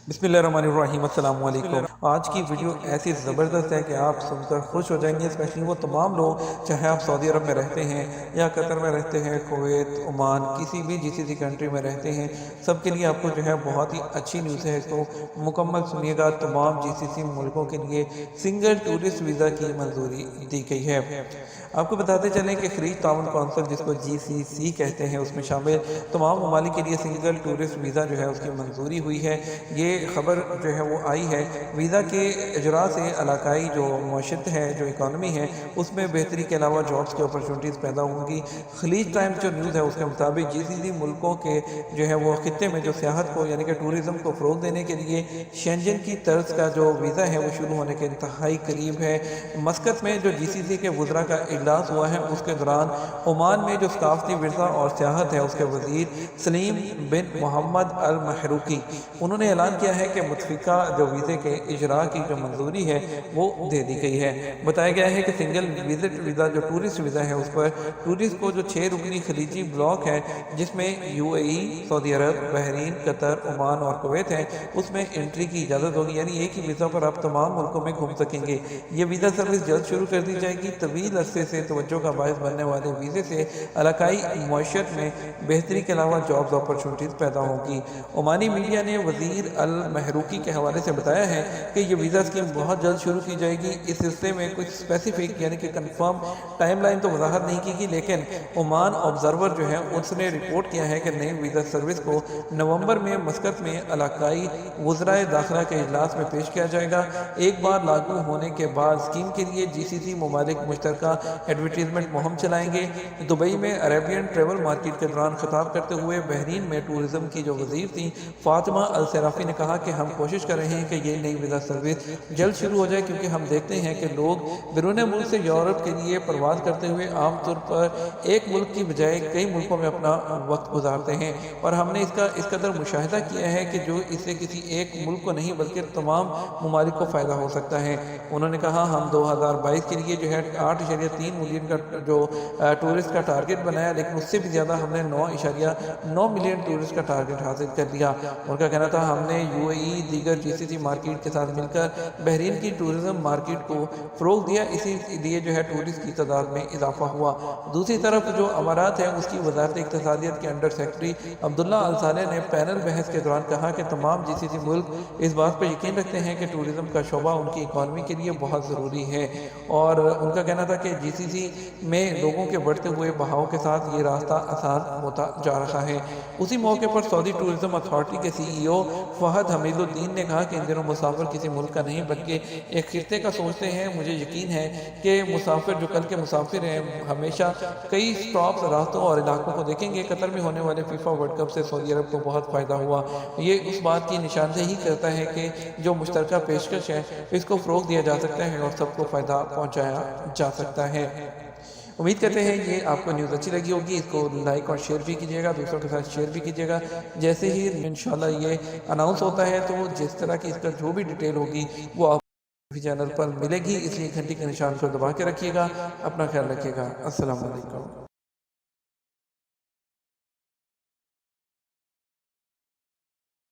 बिस्मिल्लाहिर्रहमानिर्रहीम, अस्सलाम वालेकुम। आज की वीडियो ऐसी ज़बरदस्त है कि आप सुनकर खुश हो जाएंगे। स्पेशली वो तमाम लोग, चाहे आप सऊदी अरब में रहते हैं या कतर में रहते हैं, कुवैत, ओमान, किसी भी जीसीसी कंट्री में रहते हैं, सब के लिए आपको जो है बहुत ही अच्छी न्यूज़ है। इसको मुकम्मल सुनिएगा। तमाम जीसीसी मुल्कों के लिए सिंगल टूरिस्ट वीज़ा की मंजूरी दी गई है। आपको बताते चलें कि खलीज ताउन कौंसिल, जिसको जीसीसी कहते हैं, उसमें शामिल तमाम ममालिक के लिए सिंगल टूरिस्ट वीज़ा जो है उसकी मंजूरी हुई है। ये खबर जो है वो आई है वीज़ा के इजरा से इलाकाई जो मशत है, जो इकानमी है, उसमें बेहतरी के अलावा जॉब्स की अपॉर्चुनिटीज़ पैदा होंगी। खलीज टाइम्स जो न्यूज़ है उसके मुताबिक जीसीसी मुल्कों के जो है वो खत्े में जो सियाहत को यानी कि टूरिज़म को फ़रोग देने के लिए शेंजन की तर्ज का जो वीज़ा है वो शुरू होने के इंतहाई करीब है। मस्कत में जो जीसीसी के वज़रा का इजलास हुआ है उसके दौरान ओमान में जो सकाफती विरसा और सियाहत है उसके वज़ीर सलीम बिन मोहम्मद अल महरूकी, उन्होंने ऐलान किया है कि मुतफ़िका जो वीज़े के इजरा की जो मंजूरी है वो दे दी गई है। बताया गया है कि सिंगल विजिट वीज़ा जो टूरिस्ट वीज़ा है उस पर टूरिस्ट को जो 6 रुकनी खलीजी ब्लॉक है, जिसमें यूएई, सऊदी अरब, बहरीन, कतर, ओमान और कुवैत है, उसमें एंट्री की इजाज़त होगी। यानी एक ही वीज़ा पर आप तमाम मुल्कों में घूम सकेंगे। ये वीज़ा सर्विस जल्द शुरू कर दी जाएगी। तवील अरसे से तवज्जो का बायस बनने वाले वीज़े से इलाकाई मईशत में बेहतरी के अलावा जॉब्स अपॉर्चुनिटीज़ पैदा होंगी। ओमानी मीडिया ने वज़ीर अल महरूकी के हवाले से बताया है कि ये वीज़ा स्कीम बहुत जल्द शुरू की जाएगी। इस सिलसिले में कुछ स्पेसिफिक यानी कि कंफर्म टाइमलाइन तो वजाहत नहीं की गई, लेकिन ओमान ऑब्जर्वर जो है उसने रिपोर्ट किया है कि नई वीज़ा सर्विस को नवंबर में मस्कत में इलाकाई वज़राए दाखिला के इजलास में पेश किया जाएगा। एक बार लागू होने के बाद स्कीम के लिए जीसीसी ममालिक मुश्तरका एडवर्टीजमेंट मुहिम चलाएंगे। दुबई में अरेबियन ट्रेवल मार्केट के दौरान खिताब करते हुए बहरीन में टूरिज्म की जो वज़ीर थी फातिमा अल सराफी ने कहा कि हम कोशिश कर रहे हैं कि ये नई वीज़ा सर्विस जल्द शुरू हो जाए, क्योंकि हम देखते हैं कि लोग बैरून मुल्क से यूरोप के लिए प्रवास करते हुए आमतौर पर एक मुल्क की बजाय कई मुल्कों में अपना वक्त गुजारते हैं, और हमने इसका इस कदर मुशाहिदा किया है कि जो इससे किसी एक मुल्क को नहीं बल्कि तमाम ममालिक को फ़ायदा हो सकता है। उन्होंने कहा हम 2022 के लिए जो है 8.3 मिलियन का जो टूरिस्ट का टारगेट बनाया, लेकिन उससे भी ज़्यादा हमने 9.9 मिलियन टूरिस्ट का टारगेट हासिल कर लिया। उनका कहना था हमने यूएई दीगर जीसीसी मार्केट के साथ मिलकर बहरीन की टूरिज्म मार्केट को फ़रोग दिया, इसीलिए जो है टूरिस्ट की तादाद में इजाफा हुआ। दूसरी तरफ जो अमारात है उसकी वजारत इक़्तिसादियत के अंडर सेक्रेटरी अब्दुल्ला अल सालेह ने पैनल बहस के दौरान कहा कि तमाम जीसीसी मुल्क इस बात पर यकीन रखते हैं कि टूरिज्म का शोबा उनकी इकॉनमी के लिए बहुत ज़रूरी है, और उनका कहना था कि जीसीसी में लोगों के बढ़ते हुए बहाव के साथ ये रास्ता आसान होता जा रहा है। उसी मौके पर सऊदी टूरिज्म अथॉरिटी के सीईओ फहद हमीदुद्दीन ने कहा कि इन दिनों मुसाफिर किसी मुल्क का नहीं बल्कि एक खित्ते का सोचते हैं। मुझे यकीन है कि मुसाफिर जो कल के मुसाफिर हैं हमेशा कई स्टॉप्स, रास्तों और इलाकों को देखेंगे। कतर में होने वाले फीफा वर्ल्ड कप से सऊदी अरब को बहुत फ़ायदा हुआ। ये उस बात की निशानदेही करता है कि जो मुश्तरका पेशकश है इसको फ़रोग दिया जा सकता है और सबको फ़ायदा पहुँचाया जा सकता है। उम्मीद करते हैं ये आपको न्यूज़ अच्छी लगी होगी। इसको लाइक और शेयर भी कीजिएगा, दूसरों के साथ शेयर भी कीजिएगा। जैसे ही इंशाल्लाह ये अनाउंस होता है तो जिस तरह की इसका जो भी डिटेल होगी वो आप चैनल पर मिलेगी, इसलिए घंटी के निशान को दबा के रखिएगा। अपना ख्याल रखिएगा। अस्सलाम वालेकुम।